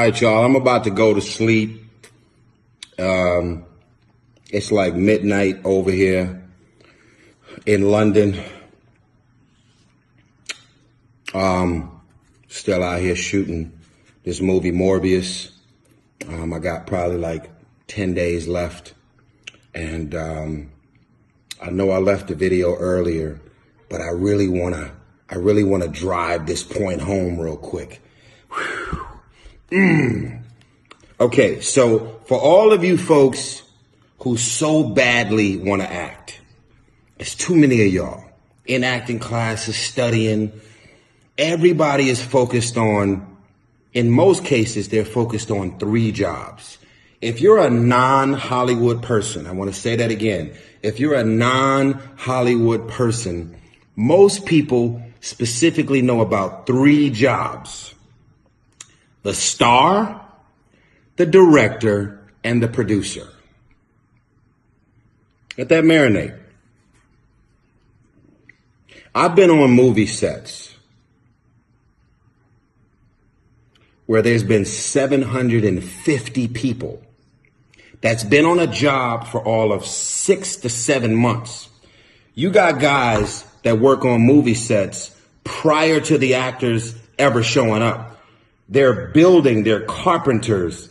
right, y'all, I'm about to go to sleep. It's like midnight over here in London. Still out here shooting this movie Morbius. I got probably like 10 days left. And I know I left the video earlier, but I really wanna drive this point home real quick. Okay, so for all of you folks who so badly want to act, there's too many of y'all in acting classes, studying. Everybody is focused on, in most cases, they're focused on 3 jobs. If you're a non-Hollywood person, I want to say that again. If you're a non-Hollywood person, most people specifically know about 3 jobs: the star, the director, and the producer. Let that marinate. I've been on movie sets where there's been 750 people that's been on a job for all of 6 to 7 months. You got guys that work on movie sets prior to the actors ever showing up. They're building, they're carpenters,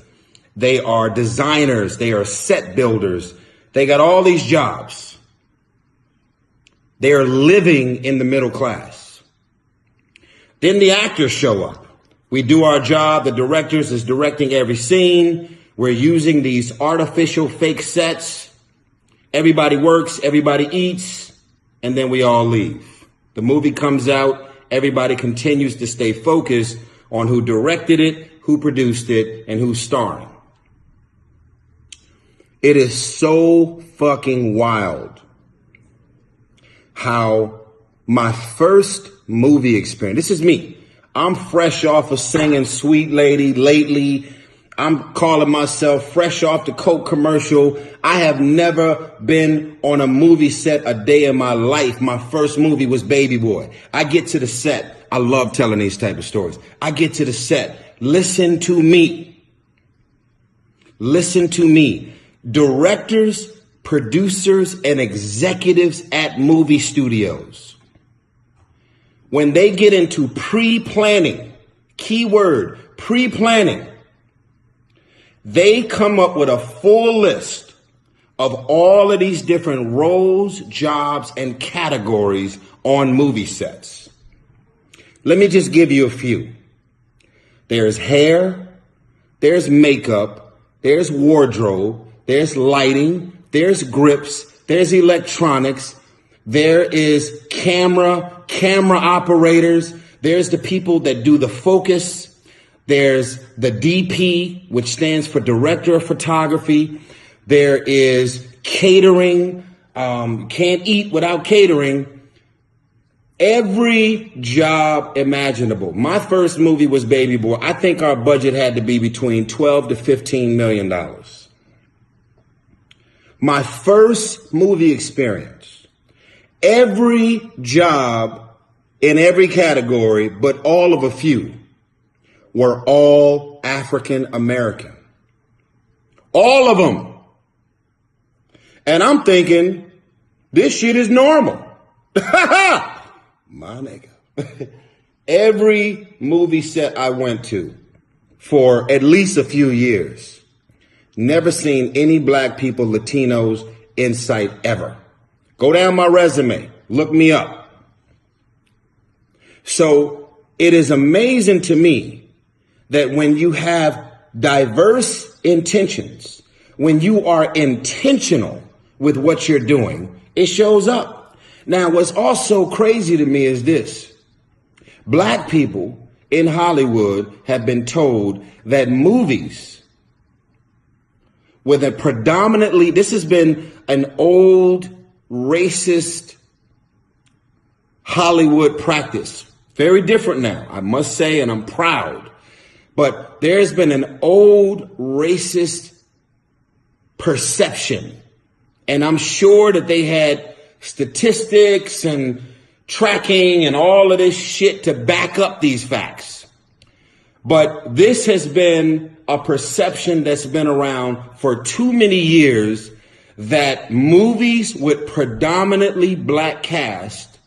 they are designers, they are set builders. They got all these jobs. They are living in the middle class. Then the actors show up. We do our job. The directors is directing every scene. We're using these artificial fake sets. Everybody works, everybody eats, and then we all leave. The movie comes out. Everybody continues to stay focused on who directed it, who produced it, and who's starring. It is so fucking wild how my first movie experience, this is me. I'm fresh off of singing Sweet Lady lately. I'm calling myself fresh off the Coke commercial. I have never been on a movie set a day in my life. My first movie was Baby Boy. I get to the set. I love telling these type of stories. I get to the set. Listen to me. Listen to me. Directors, producers, and executives at movie studios, when they get into pre-planning, keyword, pre-planning, they come up with a full list of all of these different roles, jobs, and categories on movie sets. Let me just give you a few. There's hair, there's makeup, there's wardrobe, there's lighting, there's grips, there's electronics, there is camera operators, there's the people that do the focus, there's the DP, which stands for Director of Photography, there is catering, can't eat without catering, every job imaginable. My first movie was Baby Boy. I think our budget had to be between $12 to $15 million. My first movie experience, every job in every category, but all of a few, were all African American. All of them. And I'm thinking, this shit is normal. My nigga. Every movie set I went to for at least a few years, never seen any black people, Latinos in sight ever. Go down my resume. Look me up. So it is amazing to me that when you have diverse intentions, when you are intentional with what you're doing, it shows up. Now, what's also crazy to me is this. Black people in Hollywood have been told that movies with a predominantly, this has been an old racist Hollywood practice. Very different now, I must say, and I'm proud. But there's been an old racist perception. And I'm sure that they had statistics and tracking and all of this shit to back up these facts. But this has been a perception that's been around for too many years that movies with predominantly black cast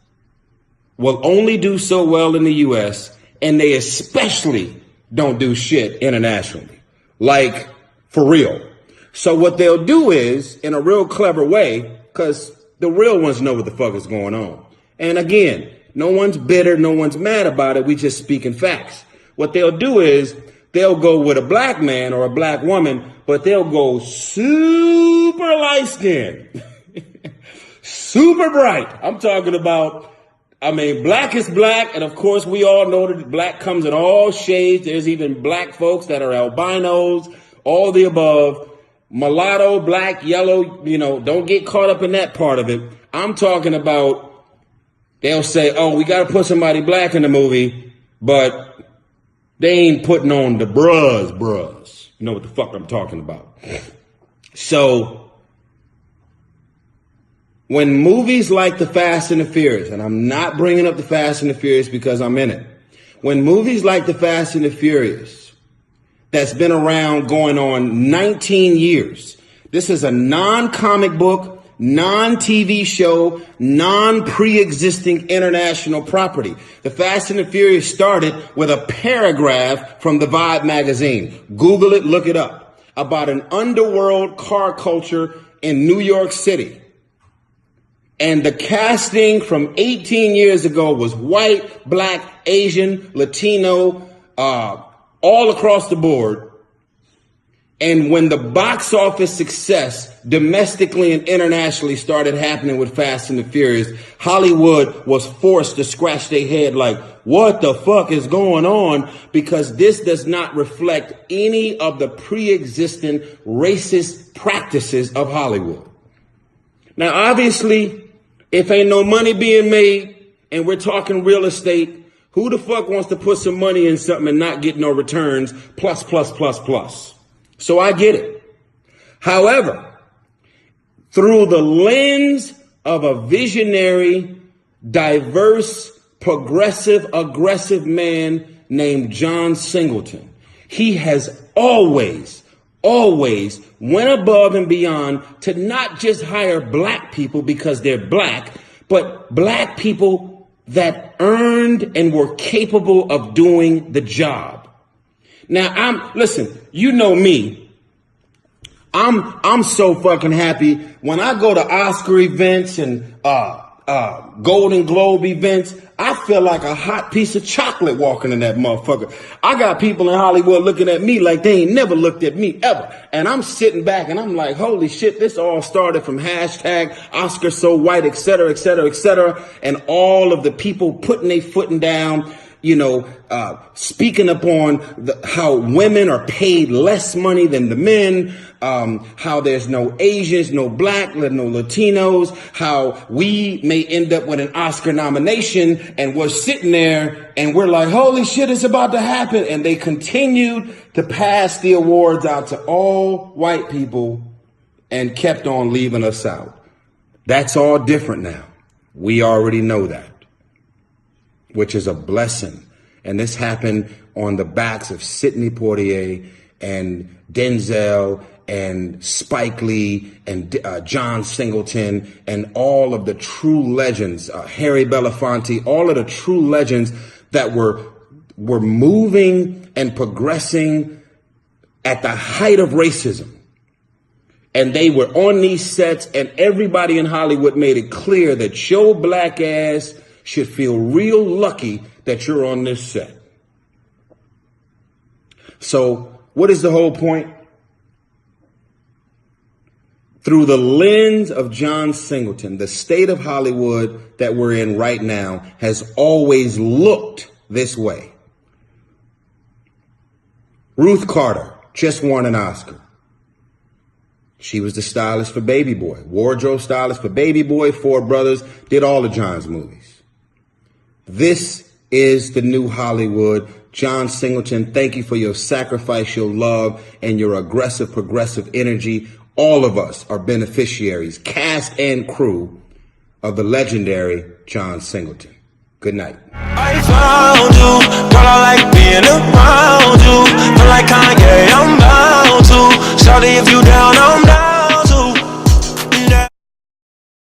will only do so well in the US, and they especially don't do shit internationally. Like, for real. So what they'll do is, in a real clever way, because the real ones know what the fuck is going on. And again, no one's bitter, no one's mad about it, we just speaking facts. What they'll do is, they'll go with a black man or a black woman, but they'll go super light skinned, super bright. I'm talking about, black is black. And of course, we all know that black comes in all shades. There's even black folks that are albinos, all the above. Mulatto, black, yellow, don't get caught up in that part of it. I'm talking about, they'll say, oh, we got to put somebody black in the movie, but they ain't putting on the bruhs. You know what the fuck I'm talking about. So, when movies like The Fast and the Furious, and I'm not bringing up The Fast and the Furious because I'm in it. When movies like The Fast and the Furious, that's been around going on 19 years, this is a non-comic book, non-TV show, non-pre-existing international property. The Fast and the Furious started with a paragraph from the Vibe magazine. Google it, look it up. About an underworld car culture in New York City. And the casting from 18 years ago was white, black, Asian, Latino, all across the board. And when the box office success domestically and internationally started happening with Fast and the Furious, Hollywood was forced to scratch their head like, what the fuck is going on? Because this does not reflect any of the pre-existing racist practices of Hollywood. Now, obviously, if ain't no money being made and we're talking real estate, who the fuck wants to put some money in something and not get no returns, plus, plus, plus, plus? So I get it. However, through the lens of a visionary, diverse, progressive, aggressive man named John Singleton, he has always went above and beyond to not just hire black people because they're black, but black people that earned and were capable of doing the job. Now, listen, you know me. I'm so fucking happy when I go to Oscar events and Golden Globe events. I feel like a hot piece of chocolate walking in that motherfucker. I got people in Hollywood looking at me like they ain't never looked at me ever. And I'm sitting back and I'm like, holy shit, this all started from hashtag Oscar so white, et cetera, et cetera, et cetera. And all of the people putting their footing down, speaking up on how women are paid less money than the men, how there's no Asians, no black, no Latinos, how we may end up with an Oscar nomination and we're sitting there and we're like, holy shit, it's about to happen. And they continued to pass the awards out to all white people and kept on leaving us out. That's all different now. We already know that, which is a blessing. And this happened on the backs of Sidney Poitier and Denzel and Spike Lee and John Singleton and all of the true legends, Harry Belafonte, all of the true legends that were moving and progressing at the height of racism. And they were on these sets and everybody in Hollywood made it clear that your black ass should feel real lucky that you're on this set. So what is the whole point? Through the lens of John Singleton, the state of Hollywood that we're in right now has always looked this way. Ruth Carter just won an Oscar. She was the stylist for Baby Boy, wardrobe stylist for Baby Boy, Four Brothers, did all of John's movies. This is the new Hollywood. John Singleton, thank you for your sacrifice, your love, and your aggressive, progressive energy. All of us are beneficiaries, cast and crew, of the legendary John Singleton. Good night. I found you.